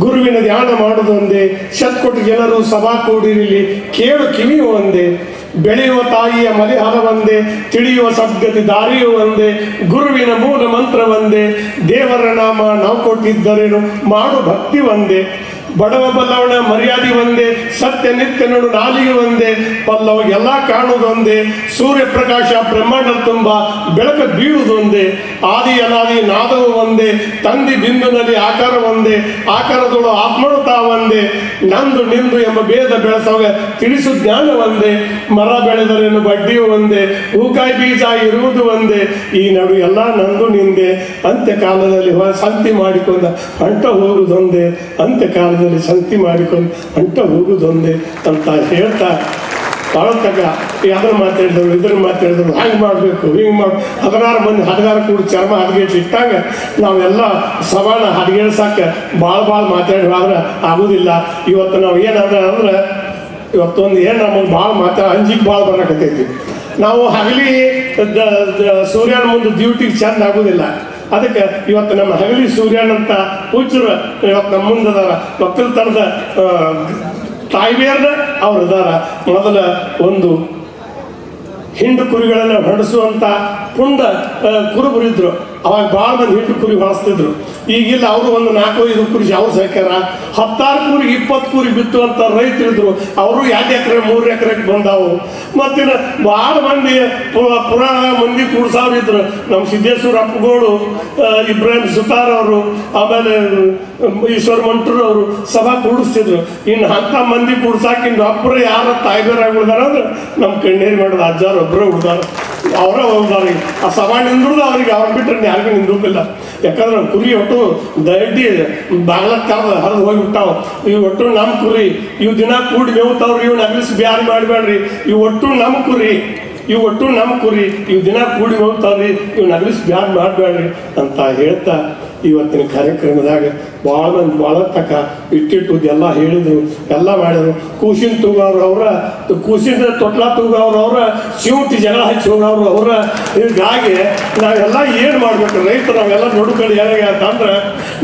ಗುರುವಿನ ಧ್ಯಾನ ಮಾಡುವುದು ಒಂದೇ, ಶತ್ಕೊಟ್ಟು ಜನರು ಸಭಾ ಕೂಡಿರಲಿ ಕೇಳು ಕಿವಿಯು ಒಂದೇ, ಬೆಳೆಯುವ ತಾಯಿಯ ಮಲಿಹಾರ ಒಂದೇ, ತಿಳಿಯುವ ಸದ್ಗತಿ ದಾರಿಯೂ ಒಂದೇ, ಗುರುವಿನ ಮೂಲ ಮಂತ್ರ ಒಂದೇ, ದೇವರ ನಾಮ ನಾವು ಕೊಟ್ಟಿದ್ದರೇನು ಮಾಡು ಭಕ್ತಿ ಒಂದೇ, ಬಡವ ಬಲ್ಲವನ ಮರ್ಯಾದೆ ಒಂದೇ, ಸತ್ಯ ನಿತ್ಯ ನೋಡು ನಾಲಿಗೆ ಒಂದೇ, ಪಲ್ಲವ ಎಲ್ಲ ಕಾಣುವುದೊಂದೇ, ಸೂರ್ಯ ಪ್ರಕಾಶ ಬ್ರಹ್ಮಾಂಡ ತುಂಬ ಬೆಳಕ ಬೀಳುವುದೊಂದೇ, ಆದಿ ಅನಾದಿ ನಾದವು ಒಂದೇ, ತಂದಿ ಬಿಂದುನಲ್ಲಿ ಆಕಾರ ಒಂದೇ, ಆಕಾರದೊಳು ಆತ್ಮನು ತಾವೊಂದೇ, ನಂದು ನಿಂದು ಎಂಬ ಭೇದ ಬೆಳೆಸವಾಗ ತಿಳಿಸು ಜ್ಞಾನ ಒಂದೇ, ಮರ ಬೆಳೆದರೇನು ಬಡ್ಡಿಯು ಒಂದೇ, ಹೂಕಾಯಿ ಬೀಜ ಇರುವುದು ಒಂದೇ, ಈ ನಡು ಎಲ್ಲ ನಂದು ನಿಂದೆ, ಅಂತ್ಯಕಾಲದಲ್ಲಿ ಸಂತಿ ಮಾಡಿಕೊಂಡ ಅಂಟ ಹೋಗುವುದೊಂದೇ, ಅಂತ್ಯಕಾಲದಲ್ಲಿ ಸಂತಿ ಮಾಡಿಕೊಂಡು ಅಂಟ ಹೋಗುವುದೊಂದೇ ಅಂತ ಹೇಳ್ತಾ ಭಾಳತಕ್ಕ ಯಾವ್ದ್ರ ಮಾತಾಡಿದವರು ಇದ್ರ ಮಾತಾಡಿದವರು ಹಂಗೆ ಮಾಡಬೇಕು ಹಿಂಗೆ ಮಾಡಿ 16 ಮಂದಿ ಹದಗಾರ ಕೂಡಿ ಚರ್ಮ ಹದಗೆಟ್ಟು ಇಟ್ಟಾಗ ನಾವೆಲ್ಲ ಸವಾಲ ಹದಗೆಳ್ಸಕ್ಕೆ ಭಾಳ ಮಾತಾಡಿ ಆದ್ರೆ ಆಗೋದಿಲ್ಲ. ಇವತ್ತು ನಾವು ಏನಾದ್ರೆ ಅಂದ್ರೆ ಇವತ್ತೊಂದು ಏನು ನಮಗೆ ಭಾಳ ಅಂಜಿಗೆ ಭಾಳ ಬರಕತ್ತೈತಿ. ನಾವು ಹಗಲಿ ಸೂರ್ಯನ ಮುಂದೆ ಡ್ಯೂಟಿಗೆ ಚಂದ ಆಗೋದಿಲ್ಲ. ಅದಕ್ಕೆ ಇವತ್ತು ನಮ್ಮ ಹಗಲಿ ಸೂರ್ಯನಂತ ಹುಚ್ಚರು ಇವತ್ತು ನಮ್ಮ ಮುಂದದಾರ ಒಕ್ಕಲ್ತನದ ತಾಯ್ಬೇರ್ನ ಅವ್ರು ಅದಾರ. ಮೊದಲ ಒಂದು ಹಿಂಡು ಕುರಿಗಳನ್ನು ಹೊಡೆಸುವಂಥ ಪುಂಡ ಕುರುಬರಿದ್ರು. ಅವಾಗ ಭಾಳ ಮಂದಿ ಹಿಂಡು ಕುರಿ ಹೊಡೆಸ್ತಿದ್ರು. ಈಗಿಲ್ಲ ಅವರು ಒಂದು 4-5 ಕುರಿ ಅವ್ರು ಸಾಕ್ಯಾರ. 10 ಕುರಿ 20 ಕುರಿ ಬಿತ್ತುವಂಥ ರೈತರಿದ್ರು. ಅವರು 2 ಎಕರೆ 3 ಎಕರೆಗೆ ಬಂದಾವು. ಮತ್ತಿನ ಭಾಳ ಮಂದಿ ಪುರಾಣ ಮಂದಿ ಕೂಡ್ಸಾವ್ರು ಇದ್ರು. ನಮ್ಮ ಸಿದ್ದೇಶ್ವರ ಅಪ್ಪಗೋಳು, ಇಬ್ರಾಹಿಂ ಸುತಾರ್ ಅವರು, ಆಮೇಲೆ ಈಶ್ವರ ಮಂಟ್ರು ಅವರು ಸಭಾ ಕೂಡಿಸ್ತಿದ್ರು. ಇನ್ನು ಅಂಥ ಮಂದಿ ಕೂಡ್ಸಾಕ ಇನ್ನು ಅಪ್ಪರು ಯಾರ ತಾಯ್ಬೇರಾಗಿ ಉಳ್ದಾರ ಅಂದ್ರೆ ನಮ್ಮ ಕಣ್ಣೇರಿ ಮಾಡೋದು ಅಜ್ಜಾರು ಒಬ್ಬರೇ ಉಳ್ದಾರ, ಅವರೇ ಹೋಗ್ದಾರ. ಆ ಸಭಾ ನಿಂದ್ರದು ಅವ್ರಿಗೆ ಅವ್ರು ಬಿಟ್ಟರೆ ಯಾರಿಗೂ ನಿಂದ್ರಿಲ್ಲ. ಯಾಕಂದ್ರೆ ನಮ್ಮ ಕುರಿ ಒಟ್ಟು ದಡ್ಡಿ ಬಾಗ್ಲಕ್ಕೆ ಹರಿದು ಹೋಗಿಬಿಟ್ಟಾವ. ಇವು ಒಟ್ಟು ನಮ್ಮ ಕುರಿ, ಇವು ದಿನ ಕೂಡಿ ಮೇವ್ತಾವ್ರಿ, ಇವ್ನ ಅಗಲಿಸಿ ಬ್ಯಾರಿ ಮಾಡಬೇಡ್ರಿ, ಇವು ಒಟ್ಟು ನಮ್ಮ ಕುರಿ, ಇವು ಒಟ್ಟು ನಮ್ಮ ಕುರಿ, ಇವು ದಿನ ಕೂಡಿ ಹೋಗ್ತಾವ್ರಿ, ಇವ್ನ ಅಗಲಿಸಿ ಬ್ಯಾರಿ ಮಾಡಬೇಡ್ರಿ ಅಂತ ಹೇಳ್ತಾ ಇವತ್ತಿನ ಕಾರ್ಯಕ್ರಮದಾಗ ಭಾಳ ತಕ್ಕ ಇಟ್ಟಿಟ್ಟು ಎಲ್ಲ ಹೇಳಿದ್ರು, ಎಲ್ಲ ಮಾಡಿದ್ರು. ಕೂಸಿನ ತೂಗವ್ರು ಅವರ, ಕೂಸಿನ ತೊಟ್ಲ ತೂಗವ್ರು ಅವರ, ಶಿವಟಿ ಜಗಳ ಹಚ್ಚಿ ಹೋಗವ್ರು ಅವರ. ಹೀಗಾಗಿ ನಾವೆಲ್ಲ ಏನು ಮಾಡ್ಬೇಕು ರೈತರು? ನಾವೆಲ್ಲ ನಡು ಕಡೆ ಹೇಗೆ ಅಂತಂದ್ರೆ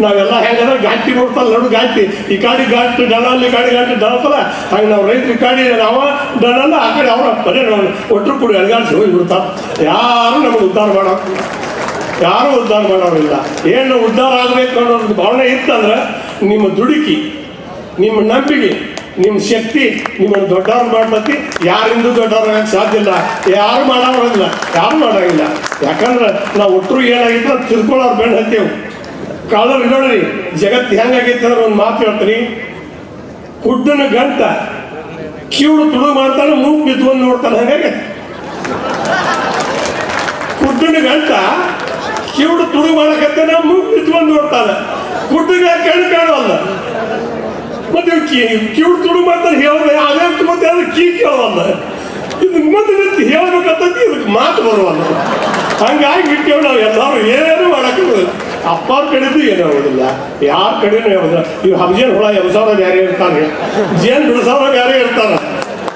ನಾವೆಲ್ಲ ಹೆಂಗಂದ್ರೆ ಗಾಟಿ ನೋಡ್ತಲ್ಲ, ನಡು ಗಾಟಿ, ಈ ಕಾಡಿ ಗಾಟಿ ಡನಲ್ಲಿ ಗಾಡಿ ಡನತ್ತಲ್ಲ, ಹಂಗೆ ನಾವು ರೈತರು ಈ ಕಾಡಿ ನಾವ ಡನಲ್ಲ, ಆ ಕಡೆ ಅವರ ಬರೀ ನಾವು ಒಟ್ಟರು ಕೂಡ ಎಳ್ಗಾಡಿಸಿ ಹೋಗಿಬಿಡ್ತಾರೆ. ಯಾರು ನಮಗೆ ಉದ್ಧಾರ ಮಾಡೋದು, ಯಾರೂ ಉದ್ಧಾರ ಮಾಡೋರಿಲ್ಲ. ಏನು ಉದ್ಧಾರ ಆಗಬೇಕು ಅನ್ನೋದು ಭಾವನೆ ಇತ್ತಂದ್ರೆ ನಿಮ್ಮ ದುಡುಕಿ, ನಿಮ್ಮ ನಂಬಿಕೆ, ನಿಮ್ಮ ಶಕ್ತಿ ನಿಮ್ಮನ್ನು ದೊಡ್ಡವ್ರು ಮಾಡ್ತತಿ. ಯಾರಿಂದೂ ದೊಡ್ಡವ್ರಾಗಕ್ಕೆ ಸಾಧ್ಯ ಇಲ್ಲ, ಯಾರು ಮಾಡೋರಿಲ್ಲ, ಯಾರು ಮಾಡೋಂಗಿಲ್ಲ. ಯಾಕಂದ್ರೆ ನಾವು ಒಟ್ಟರು ಏನಾಗಿತ್ತು ಅಂತ ತಿಳ್ಕೊಳ್ಳೋರು ಬೆಣ್ಣು ಹತ್ತೇವು. ಕಾಳರು ನೋಡ್ರಿ ಜಗತ್ತು ಹೆಂಗಾಗೈತೆ ಅಂದ್ರೆ ಒಂದು ಮಾತು ಹೇಳ್ತೀನಿ. ಕುಡ್ಡನ ಗಂಟ ಕಿವುಡು ತುಳು ಮಾಡ್ತಾನೆ, ಮೂಗು ಬಿತ್ಕೊಂಡು ನೋಡ್ತಾನೆ. ಹಂಗಾಗಿ ಕುಡ್ಡನ ಗಂಟ ಕಿವುಡು ತುಳು ಮಾಡಕತ್ತೇನೆ, ಮೂಗು ಬಿತ್ಕೊಂಡು ನೋಡ್ತಾನೆ. ಕುಡ್ಡಿಗೆ ಕಣ್ಣು ಕಾಣುವಲ್ಲ. ಮತ್ತೆ ಕಿವುಡು ತುಳು ಮಾಡ್ತಾನೆ ಹೇಳ ಅದೇ ಮತ್ತೆ ಅದು ಕೇಳವಲ್ಲ. ಇದು ಮತ್ತೆ ಹೇಳ್ಬೇಕಂತ ಇದಕ್ಕೆ ಮಾತು ಬರುವಲ್ಲ. ಹಂಗಾಗಿ ಬಿಟ್ಟೇವು ನಾವು ಎಲ್ಲರೂ ಏನು ಮಾಡಕ್ಕಿಲ್ಲ. ಅಪ್ಪಾರ ಕಡೆದು ಏನೂ ಆಗೋದಿಲ್ಲ, ಯಾರ ಕಡೆನೂ ಆಗೋದಿಲ್ಲ. ಇವು ಹಬ್ಜೇನು ಹುಳ ಎಬ್ಸವ್ರ ಬೇರೆ ಇರ್ತಾರೆ, ಜೇನು ಬಿಡಿಸೋರ ಬೇರೆ ಇರ್ತಾರೆ.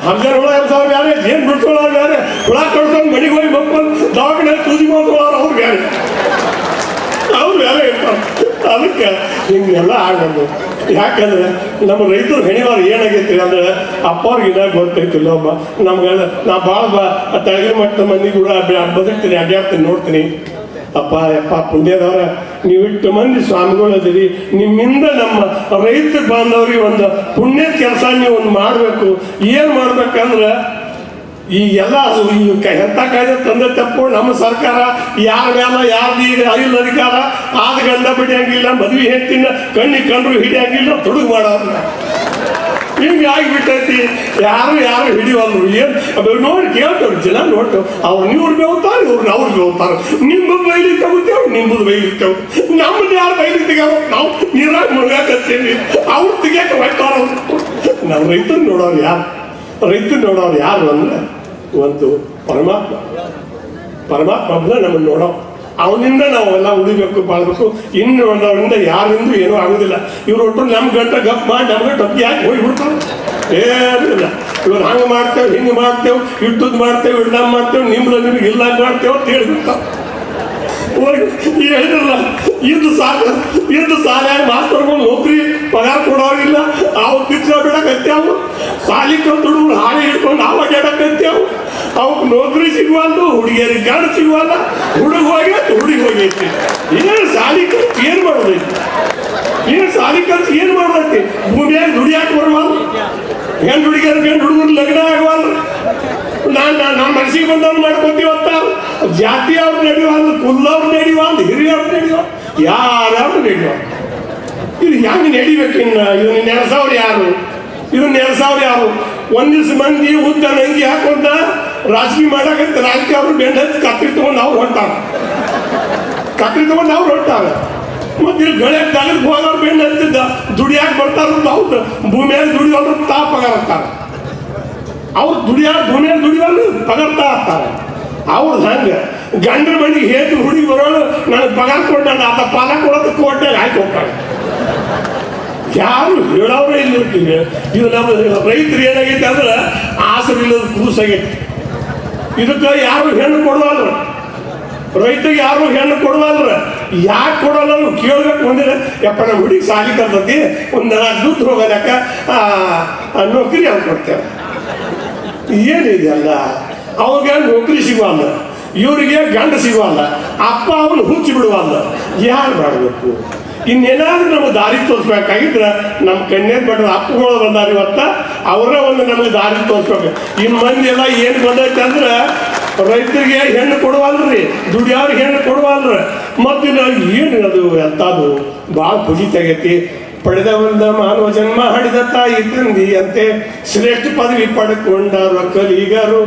ಹಬ್ಜೇನು ಹುಳ ಎಬ್ಸವ್ರ ಬೇರೆ, ಜೇನು ಬಿಡಿಸೋಳ ಬೇರೆ, ಹುಳ ಕಳ್ಕೊಂಡು ಮನೆಗೆ ಹೋಗಿ ಮಕ್ಕಳು ದವಾಖಾನೆ ಸೂಜಿ ಮಾಡ್ಕೊಳ್ಳೋರು ಅವ್ರು ಬೇರೆ, ಅವ್ರು ಬೇರೆ ಇರ್ತಾರೆ. ಅದಕ್ಕೆ ಹಿಂಗೆಲ್ಲ ಆಗೋದು. ಯಾಕಂದ್ರೆ ನಮ್ಮ ರೈತರು ಹೆಣಿವಾರ ಏನಾಗೈತಿ ಅಂದ್ರೆ ಅಪ್ಪವ್ರಿಗೆ ಇದಾಗ ಗೊತ್ತೈತಿಲ್ಲ. ಒಬ್ಬ ನಮ್ಗೆಲ್ಲ ನಾ ಭಾಳ ತೆಳಗಿನ ಮಟ್ಟದ ಮಂದಿ ಕೂಡ ಬದುಕ್ತೀನಿ, ಅಡ್ಡಾಡ್ತೀನಿ, ನೋಡ್ತೀನಿ. ಯಪ್ಪ ಪುಣ್ಯದವ್ರ ನೀವು ಇಟ್ಟು ಮಂದಿ ಸ್ವಾಮಿಗಳದಿರಿ, ನಿಮ್ಮಿಂದ ನಮ್ಮ ರೈತ ಬಾಂಧವ್ರಿಗೆ ಒಂದು ಪುಣ್ಯದ ಕೆಲಸ ನೀವು ಒಂದು ಮಾಡಬೇಕು. ಏನು ಮಾಡ್ಬೇಕಂದ್ರೆ ಈ ಎಲ್ಲ ಎಂಥ ಕಾಯ್ದೆ ತಂದೆ ತಪ್ಪಿಕೊಂಡು ನಮ್ಮ ಸರ್ಕಾರ ಯಾರ ಮೇಲೆ ಯಾರ್ದು ಈಗ ಐದು ಅಧಿಕಾರ ಆದ ಗಂಡ ಬಿಡಿಯಂಗಿಲ್ಲ, ಮದುವೆ ಹೆಂಡ್ತಿನ ಕಣ್ಣಿಗೆ ಕಂಡ್ರು ಹಿಡಿಯಂಗಿಲ್ಲ, ತೊಡಗು ಮಾಡೋರು. ಹಿಂಗೆ ಆಗಿಬಿಟ್ಟೈತಿ. ಯಾರು ಹಿಡಿಯಲ್ರು. ಏನು ನೋಡಿ ಕೇಳ್ತೇವೆ, ಜನ ನೋಡ್ತೇವೆ. ಅವ್ರು ಇವ್ರು ಬೇವ್ತಾರೆ, ಇವ್ರನ್ನ ಅವ್ರು ಬೇವ್ತಾರೆ. ನಿಮ್ಮದು ಬೈಲಿಕ್ಕೆ ತಗೋತೇವೆ, ನಿಮ್ಮದು ಬೈಲಿರ್ತೇವೆ. ನಮ್ಮದು ಯಾರು ಬೈಲಿಕ್ಕೆ ತೆಗ್ಯಾವ? ನಾವು ನೀರಾಗ ಮುಳುಗಾಕತ್ತೇವಿ, ಅವ್ರು ತೆಗಿಯಕ್ಕೆ ಹೋಗ್ತಾರ. ನಾವು ರೈತರು ನೋಡೋರು ಯಾರು? ರೈತರು ನೋಡೋರು ಯಾರು ಅಂದ್ರೆ ಒಂದು ಪರಮಾತ್ಮ ನಮ್ಮನ್ನು ನೋಡೋ. ಅವನಿಂದ ನಾವೆಲ್ಲ ಉಳಿಬೇಕು, ಬಾಳ್ಬೇಕು. ಇನ್ನು ಅವರಿಂದ ಯಾರಿಂದೂ ಏನೂ ಆಗೋದಿಲ್ಲ. ಇವ್ರು ಒಟ್ಟು ನಮ್ಮ ಗಂಟೆ ಗಪ್ ಮಾಡಿ ನಮ್ಗೆ ಟಪ್ಪಿ ಹಾಕಿ ಹೋಗಿಬಿಡ್ತಾರೆ. ಏನೂ ಇಲ್ಲ. ಇವ್ರು ಹಂಗೆ ಮಾಡ್ತೇವೆ, ಹಿಂಗೆ ಮಾಡ್ತೇವೆ, ಇಟ್ಟದ್ದು ಮಾಡ್ತೇವೆ, ಇಡ್ದಂಗೆ ಮಾಡ್ತೇವೆ, ನಿಮ್ಗೆ ಇಲ್ಲ ಮಾಡ್ತೇವೆ ಅಂತ ಹೇಳಿಬಿಡ್ತಾವೆ. ಹೇಳಿದ್ರಲ್ಲ, ಇದು ಸಾಲ ಮಾಸ್ತರ್ಗಳು ನೌಕರಿ ಪಗಾರ ಕೊಡೋರಿಲ್ಲ. ಅವು ಬಿಚ್ಚ ಬಿಡಕತ್ಯಾವು. ಸಾಲಿ ಕಲ್ತು ಹುಡುಗರು ಹಾಳೆ ಹಿಡ್ಕೊಂಡು ನಾವು ಅಡ್ಡಾಡಕತ್ಯಾವು. ಅವಕ್ಕೆ ನೌಕರಿ ಸಿಗುವಲ್ದು, ಹುಡುಗಿಯರಿಗೆ ಗಂಡು ಸಿಗುವಲ್ಲ. ಹುಡುಗಿ ಹೋಗೈತಿ. ಏನು ಸಾಲಿ ಕಲ್ತು ಏನು ಮಾಡೋದೈತಿ? ಏನು ಸಾಲಿ ಕಲ್ತು ಏನು ಮಾಡೋದೈತಿ? ಭೂಮಿಯಾಗ ದುಡಿಯಾಕೆ ಬರುವಲ್ಲ. ಹೆಣ್ಣು ಹುಡುಗಿಯರು ಗಂಡು ಹುಡುಗರು ಲಗ್ನ ಆಗುವಲ್ಲ. ನಮ್ಮ ಮನಸ್ಸಿಗೆ ಬಂದವ್ರು ಮಾಡ್ಕೊತೀವತ್ತ. ಜಾತಿ ಅವ್ರು ನಡೆಯುವಲ್ಲ, ಕುಲ್ಲವ್ರು ನಡೆಯುವಲ್ಲ, ಹಿರಿಯವ್ರು ನಡೆಯುವ, ಯಾರ್ಯಾರು ನಡೆಯುವ. ಇದು ಹೆಂಗೆ ನಡಿಬೇಕು? ಇವನು ನೆನೆಸವ್ರು ಯಾರು? ಒಂದ್ ದಿವ್ಸ ಮಂದಿ ಉದ್ದ ನಂಗಿ ಹಾಕೊಂಡ ರಾಜಕೀಯ ಮಾಡಾಕಂತ ರಾಜಕೀಯ ಅವ್ರು ಬೆಂಡ ಹಚ್ಚಿ ಕತ್ರಿ ತಗೊಂಡು ಅವ್ರು ಹೊಂಟಾರ. ಮತ್ತೆ ಇಲ್ಲಿ ಗಳೆ ತಗದ್ ಹೋದವ್ರು ಬೆಂಡ ಹತ್ತಿದ್ದ ದುಡಿಯಾಕ ಬರ್ತಾರ. ಹೌದು, ಭೂಮಿಯಾಗ ದುಡಿಯೋರು ಪಗಾರ ಇರ್ತಾರೆ. ಅವ್ರು ಭೂಮಿಯಾಗ ದುಡಿಯೋರು ಪಗಾರ್ತಾ ಇರ್ತಾರೆ. ಅವ್ರದ್ದು ಹಂಗೆ ಗಂಡರ ಮನೆಗೆ ಹೇಗೆ ಹುಡುಗಿ ಬರೋಳು ನನಗೆ ಪಗಾರ ಕೊಟ್ಟ ಆತ ಪಾಲ ಕೊಡೋದು ಕೋರ್ಟ್ನಾಗ ಹಾಕಿ ಹೋಗ್ತಾರೆ. ಯಾರು ಹೇಳೋರೇ ಇಲ್ಲ. ಇದು ನಮ್ಮ ರೈತರು ಏನಾಗೈತೆ ಅಂದ್ರೆ ಆಸರು ಇಲ್ಲದ ಕೂಸಾಗೈತಿ. ಇದಕ್ಕೆ ಯಾರು ಹೆಣ್ಣು ಕೊಡುವಲ್ರ, ರೈತರಿಗೆ ಯಾರು ಹೆಣ್ಣು ಕೊಡುವಲ್ರ. ಯಾಕೆ ಕೊಡೋಲ್ಲ ಕೇಳ್ಬೇಕು. ಒಂದಿನ ಯಪ್ಪ ನಮ್ಮ ಹುಡುಗಿ ಸಾಲಿ ಕಲ್ತತಿ, ಒಂದು ದುಡ್ಡು ಹೋಗೋದಕ್ಕ ನೌಕರಿ ಅವ್ರು ಕೊಡ್ತೇವೆ. ಏನಿದೆಯಲ್ಲ, ಅವ್ರಿಗೆ ನೌಕರಿ ಸಿಗುವಲ್ಲ, ಇವರಿಗೆ ಗಂಡ ಸಿಗುವಲ್ಲ, ಅಪ್ಪ ಅವನು ಹುಚ್ಚಿ ಬಿಡುವಲ್ಲ. ಯಾರು ಮಾಡಬೇಕು? ಇನ್ನೇನಾದ್ರೂ ನಮಗೆ ದಾರಿ ತೋರಿಸ್ಬೇಕಾಗಿದ್ರೆ ನಮ್ಮ ಕನ್ಯಾ ಬೆಟ್ಟದ ಅಪ್ಪಗಳು ಬಂದಾರ ಇವತ್ತ, ಅವರೇ ಒಂದು ನಮಗೆ ದಾರಿ ತೋರಿಸ್ಬೇಕು. ಇನ್ನು ಮಂದಿ ಎಲ್ಲ ಏನು ಬಂದೈತೆ ಅಂದ್ರೆ ರೈತರಿಗೆ ಹೆಣ್ಣು ಕೊಡುವಲ್ರಿ, ದುಡಿಯೋರಿಗೆ ಹೆಣ್ಣು ಕೊಡುವಲ್ರಿ. ಮತ್ತು ಏನು ಅದು ಎಂಥದ್ದು ಭಾಳ ಫಜಿತಾಗೈತಿ. ಪಡೆದ ಒಂದ ಮಾನವ ಜನ್ಮ ಹಡಿದ ತಾಯಿ ತಂದೆಯಂತೆ ಶ್ರೇಷ್ಠ ಪದವಿ ಪಡೆದುಕೊಂಡರು ಕಲಿಗರು.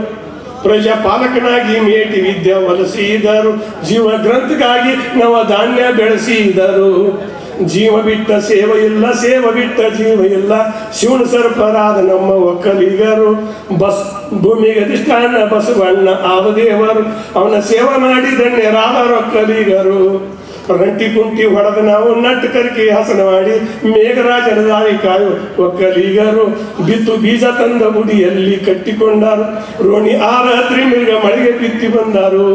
ಪ್ರಜಾಪಾಲಕನಾಗಿ ಮೇಟಿ ವಿದ್ಯೆ ಒಲಿಸಿದರು. ಜೀವ ಗ್ರಂಥಕ್ಕಾಗಿ ನವ ಧಾನ್ಯ ಬೆಳೆಸಿದರು. ಜೀವ ಬಿಟ್ಟ ಸೇವೆ ಇಲ್ಲ, ಸೇವೆ ಬಿಟ್ಟ ಜೀವ ಇಲ್ಲ. ಶಿವನ ಸರ್ಪರಾದ ನಮ್ಮ ಒಕ್ಕಲಿಗರು. ಭೂಮಿಗೆ ಅಧಿಷ್ಠಾನ ಬಸವಣ್ಣ ಆವದೇವರು. ಅವನ ಸೇವೆ ಮಾಡಿ ಧನ್ಯರಾದ ಒಕ್ಕಲಿಗರು. ರಂಟಿ ಕುಂಟಿ ಹೊಡೆದ ನಾವು ನಟ್ಟು ಕರಿಕೆ ಹಾಸನ ಮಾಡಿ ಮೇಘರಾಜನ ದಾರಿ ಕಾಯು ಒಕ್ಕಲಿಗರು. ಬಿತ್ತು ಬೀಜ ತಂದ ಗುಡಿಯಲ್ಲಿ ಕಟ್ಟಿಕೊಂಡರು. ರೋಣಿ ಆ ರಾತ್ರಿ ಮಿರ್ಗ ಮಳೆಗೆ ಬಿತ್ತಿ ಬಂದರು.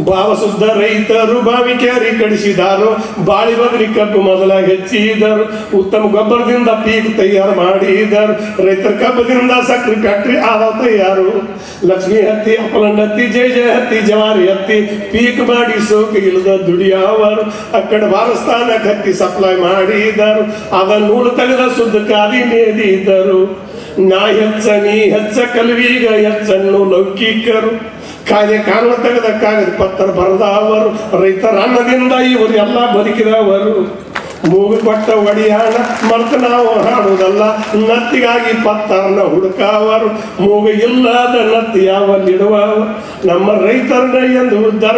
ಭಾವಶುದ್ಧ ರೈತರು ಬಾವಿ ಕ್ಯಾರಿ ಕಡಿಸಿದರು. ಬಾಳಿ ಬದಲಿ ಕಬ್ಬು ಮೊದಲ ಹೆಚ್ಚಿದರು. ಉತ್ತಮ ಗೊಬ್ಬರದಿಂದ ಪೀಕ್ ತಯಾರು ಮಾಡಿದರು. ರೈತರ ಕಬ್ಬದಿಂದ ಸಕ್ಕರೆ ಫ್ಯಾಕ್ಟ್ರಿ ಆದ ತಯಾರು. ಲಕ್ಷ್ಮಿ ಹತ್ತಿ, ಅಪ್ಪಲಂಡ ಹತ್ತಿ, ಜಯ ಹತ್ತಿ, ಜವಾರಿ ಹತ್ತಿ ಪೀಕ್ ಮಾಡಿ ಸೋಕು ಇಲ್ಲದ ದುಡಿಯವರು. ಅಕ್ಕಡೆ ಬಾರಸ್ಥಾನಕ್ಕೆ ಹತ್ತಿ ಸಪ್ಲೈ ಮಾಡಿದರು. ಅದ ನೂಲು ತೆಗೆದ ಶುದ್ಧ ಕಾದಿ ನೇದಿದ್ದರು. ನಾ ಹೆಚ್ಚ ನೀ ಹೆಚ್ಚ ಕಲ್ವೀಗ ಹೆಚ್ಚನ್ನು ಲೌಕಿಕರು. ಕಾಯ್ದೆ ಕಾನೂನು ತೆಗೆದ ಕಾಗದ ಪತ್ರ ಬರೆದವರು. ರೈತರ ಅನ್ನದಿಂದ ಇವರು ಎಲ್ಲ ಬದುಕಿದವರು. ಮೂಗು ಕೊಟ್ಟ ಒಡಿಯಾಣ ಮರ್ತ ನಾವು ಹಾಡುವುದಲ್ಲ. ನತ್ತಿಗಾಗಿ ಪತ್ತರನ್ನ ಹುಡುಕವರು. ಮೂಗು ಇಲ್ಲದ ನತ್ತಿ ಯಾವಲ್ಲಿಡುವವರು. ನಮ್ಮ ರೈತರನ್ನ ಎಂದು ಉದ್ಧಾರ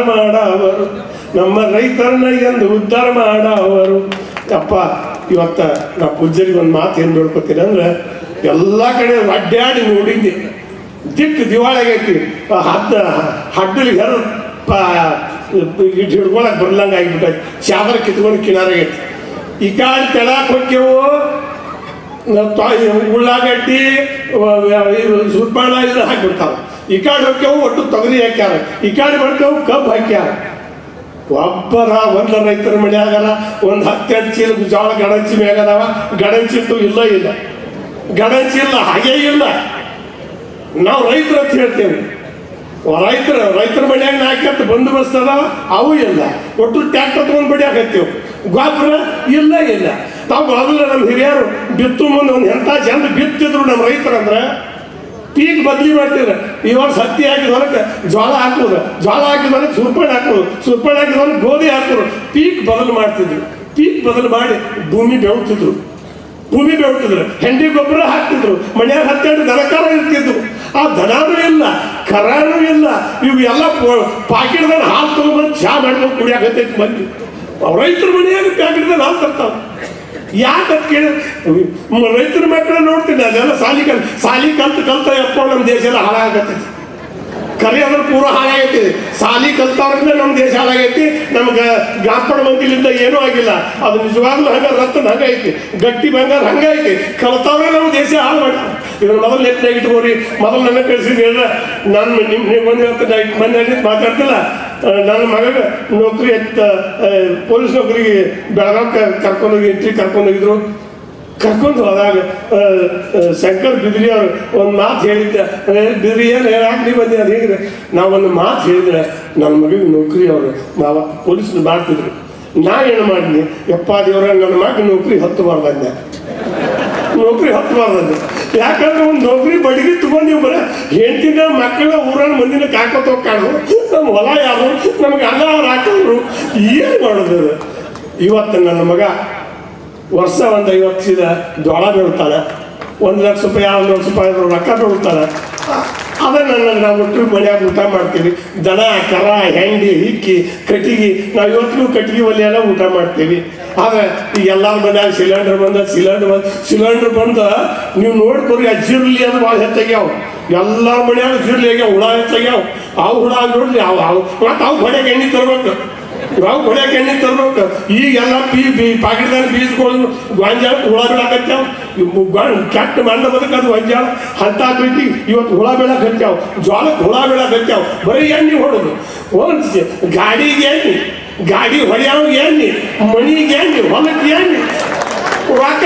ಮಾಡವರು. ಅಪ್ಪ ಇವತ್ತ ನಾ ಪೂಜ್ಯರಿಗೆ ಒಂದು ಮಾತು ಏನು ನೋಡ್ಕೊತೀನಿ ಅಂದ್ರೆ, ಎಲ್ಲ ಕಡೆ ಅಡ್ಡಾಡಿ ನೋಡಿದ್ದೆ, ದಿಕ್ಕು ದಿವಾಳಾಗೈತಿ. ಹಡ್ಡಲಿಗೆ ಹಿಡ್ಕೊಳಕ್ ಬರ್ಲಂಗ ಆಗಿಬಿಟ್ಟೈತಿ. ಚಾದರ ಕಿತ್ಕೊಂಡು ಕಿನಾರಾಗೈತಿ. ಈ ಕಾಳು ತೆಳಾಕ್ ಹೊಕ್ಕೆವು, ಉಳ್ಳಾಗಡ್ಡಿ ಸುರ್ಪಾಣ ಇದು ಹಾಕಿಬಿಡ್ತಾವ. ಈ ಕಾಳು ಹೊಕ್ಕೆವು ಒಟ್ಟು ತೊಗರಿ ಹಾಕ್ಯಾರ. ಈ ಕಾಳು ಮಾಡ್ಕೆವು ಕಬ್ಬು ಹಾಕ್ಯಾರ. ಒಬ್ಬರ ಒಂದ ರೈತರ ಮನೆ ಆಗಲ್ಲ. ಒಂದು 10 ಚೀಲ ಜೋಳ ಗಡಂಚಿ ಮೇಗದವ. ಗಡಂಚಿಟ್ಟು ಇಲ್ಲ, ಗಡಂಚಿ ಇಲ್ಲ, ಹಾಗೇ ಇಲ್ಲ. ನಾವು ರೈತರು ಅಂತ ಹೇಳ್ತೇವೆ. ರೈತರ ಮನ್ಯಾಗ ನಾಲ್ಕು ಬಂದೋಬಸ್ತ್ ಅದಾವ, ಅವು ಇಲ್ಲ. ಒಟ್ಟು ಟ್ಯಾಕ್ಟರ್ ತಗೊಂಡು ಬಡಿಯಾಕತ್ತೇವೆ. ಗೊಬ್ಬರ ಇಲ್ಲ. ನಾವು ಮೊದಲು ನಮ್ಮ ಹಿರಿಯರು ಬಿತ್ತು ಮುಂದೆ ಒಂದು ಎಂಥ ಜನ ಬಿತ್ತಿದ್ರು ನಮ್ಮ ರೈತರಂದ್ರೆ ಪೀಕ್ ಬದಲಿ ಮಾಡ್ತಿದ್ರು. ಈ ವರ್ಷ ಹತ್ತಿ ಹಾಕಿದ ಹೊರಗೆ ಜೋಳ ಹಾಕೋದು, ಜೋಳ ಹಾಕಿದ ಹೊರಗೆ ಸುರ್ಪಣೆ ಹಾಕೋದು, ಸುರ್ಪಣೆ ಹಾಕಿದ ಹೊರಗೆ ಗೋಧಿ ಹಾಕೋರು. ಪೀಕ್ ಬದಲು ಮಾಡ್ತಿದ್ರು. ಪೀಕ್ ಬದಲು ಮಾಡಿ ಭೂಮಿ ಬೆಳೆತಿದ್ರು. ಹೆಂಡಿ ಗೊಬ್ಬರ ಹಾಕ್ತಿದ್ರು. ಮನ್ಯಾಗ 12 ದನಕರ ಇರ್ತಿದ್ರು. ಆ ದನನೂ ಇಲ್ಲ, ಕರಾನೂ ಇಲ್ಲ. ಇವು ಎಲ್ಲ ಪಾಕಿಟ್ದಾಗ ಹಾಲು ತಗೊಂಡ್ಬಂದು ಚಹಾ ಮಾಡ್ಕೊಂಡು ಕುಡಿಯಾಕತ್ತೈತಿ ಮಂದಿ. ರೈತರ ಮನೆಯಾಗ ಪ್ಯಾಕೆಟ್ದಾಗ ಹಾಲು ತರ್ತಾವ. ಯಾಕಂತ ಕೇಳಿ ರೈತರ ಮಕ್ಕಳು ನೋಡ್ತೀನಿ. ಅದೆಲ್ಲ ಸಾಲಿ ಕಲ್ತ ಎಪ್ಪ ನಮ್ಮ ದೇಶ ಎಲ್ಲ ಹಾಳಾಗತ್ತೈತಿ. ಕರೆ ಅದ್ರ ಪೂರ ಹಾಳಾಗೈತಿ. ಸಾಲಿ ಕಲ್ತವ್ರಿಂದ ನಮ್ಮ ದೇಶ ಹಾಳಾಗೈತಿ. ನಮ್ಗೆ ಗಾಪಡ ಮಂದಿಲಿಂದ ಏನೂ ಆಗಿಲ್ಲ. ಅದು ನಿಜವಾಗ್ಲೂ ಹಂಗ ರತ್ನ ಹಂಗೈತಿ, ಗಟ್ಟಿ ಬಂಗಾರ ಹಂಗೈತಿ. ಕಲ್ತವ್ರೆ ನಮ್ಮ ದೇಶ ಹಾಳು ಮಾಡ್ತಾರೆ. ಇದನ್ನ ಮೊದಲು ನೆಟ್ಟಿನಾಗ ಇಟ್ಕೋರಿ. ಮೊದಲು ನನ್ನ ಕಳಿಸಿದ್ರೆ ನಾನು ಮೊನ್ನೆ ಮಾತಾಡ್ತಿಲ್ಲ. ನನ್ನ ಮಗಗೆ ನೌಕರಿ ಪೊಲೀಸ್ ನೌಕರಿಗೆ ಬೆಳಗಾವಿ ಕರ್ಕೊಂಡೋಗಿ ಎಂಟ್ರಿ ಕರ್ಕೊಂಡೋಗಿದ್ರು. ಕರ್ಕೊಂಡು ಹೋದಾಗ ಶಂಕರ್ ಬಿದ್ರಿ ಅವರು ಒಂದು ಮಾತು ಹೇಳಿದ್ದೆ, ಬಿದ್ರಿ ಏನು ಹೇಳಾಕೆ ನೀವು ಬಂದಿ ಅದು ಹೇಗಿದೆ. ನಾವೊಂದು ಮಾತು ಹೇಳಿದ್ರೆ ನನ್ನ ಮಗಳಿಗೆ ನೌಕರಿ ಅವರು ನಾವು ಪೊಲೀಸ್ ಮಾಡ್ತಿದ್ರು. ನಾ ಏನು ಮಾಡಿದ್ನಿ, ಯಪ್ಪ ದೇವ್ರ ನನ್ನ ಮಗ ನೌಕರಿ ಹತ್ತಬಾರ್ದಂದೆ, ನೌಕರಿ ಹತ್ತಬಾರ್ದಂದೆ. ಯಾಕಂದ್ರೆ ಒಂದು ನೌಕರಿ ಬಡಿಗೆ ತಗೊಂಡು ನೀವು ಬರ ಹೆಂಡತಿನ ಮಕ್ಕಳ ಊರನ್ನ ಮಂದಿನ ಕಾಕೋತ ಹೋಗ್ಕಾಡು, ನಮ್ಮ ಹೊಲ ಯಾರು ನಮ್ಗೆ ಅನ್ನ ಹಾಕಿದ್ರು ಏನು ಮಾಡೋದು. ಇವತ್ತು ನನ್ನ ಮಗ ವರ್ಷ ಒಂದು 50 ಚೀಲ ಜೋಳ ಬೆಳ್ತಾನೆ, 1 ಲಕ್ಷ ರೂಪಾಯಿ 1 ಲಕ್ಷ ರೂಪಾಯಿ ರೊಕ್ಕ ಬೆಳ್ತಾನೆ. ಅದನ್ನು ನಾವು ಒಟ್ಟರು ಮನ್ಯಾಗ ಊಟ ಮಾಡ್ತೀವಿ. ದನ ಕರ ಹೆಂಡಿ ಹಿಕ್ಕಿ ಕಟ್ಟಿಗೆ ನಾವು ಇವತ್ತಿಗೂ ಕಟ್ಟಿಗೆ ಒಲೆಯೆಲ್ಲ ಊಟ ಮಾಡ್ತೀವಿ. ಆದರೆ ಈಗ ಎಲ್ಲರ ಮನ್ಯಾಗ ಸಿಲಿಂಡರ್ ಬಂದ ನೀವು ನೋಡ್ಕೊರಿ ಆ ಜಿರ್ಲಿ ಅದು ಭಾಳ ಹೆಚ್ಚಾಗ್ಯಾವ. ಎಲ್ಲರ ಮನ್ಯಾಗ ಜಿರ್ಲಿ ಆಗ್ಯಾವ, ಹುಳ ಹೆಚ್ಚಾಗ್ಯಾವ. ಅವು ಹುಳ ನೋಡ್ಲಿ ಮತ್ತು ಅವು ಹೊಡೆಗೆ ಎಣ್ಣೆ ತರ್ಬೇಕು, ನಾವು ಹೊಡ್ಯಾಕೆ ಎಣ್ಣೆ ತರ್ಬೇಕು. ಈಗೆಲ್ಲ ಪಾಕಿಟ್ದಾಗ ಬೀಸ್ಕೊಂಡು ಗೊಂಜಾಳ ಹುಳ ಬೀಳಾಕತ್ಯಾವ. ಕೆಟ್ಟ ಮಣ್ಣ ಬದಕ್ಕೆ ಅದು ಗೊಂಜಾಳ ಅಂತ ಪ್ರೀತಿ ಇವತ್ತು ಹುಳ ಬೀಳಕ್ಕೆ ಹತ್ಯಾವ, ಜ್ವಾಲಕ್ಕೆ ಹುಳ ಬೀಳಕ್ಕೆ ಹತ್ಯಾವ. ಬರೀ ಎಣ್ಣೆ ಹೊಡೋದು. ಒಂದು ಗಾಡಿಗೆ ಎಣ್ಣೆ, ಗಾಡಿ ಹೊಡೆಯವ್ರಿಗೆ ಎಣ್ಣೆ, ಮನಿಗೆ ಎಣ್ಣೆ, ಹೊಲಕ್ಕೆ ಎಣ್ಣೆ, ರೊಕ್ಕ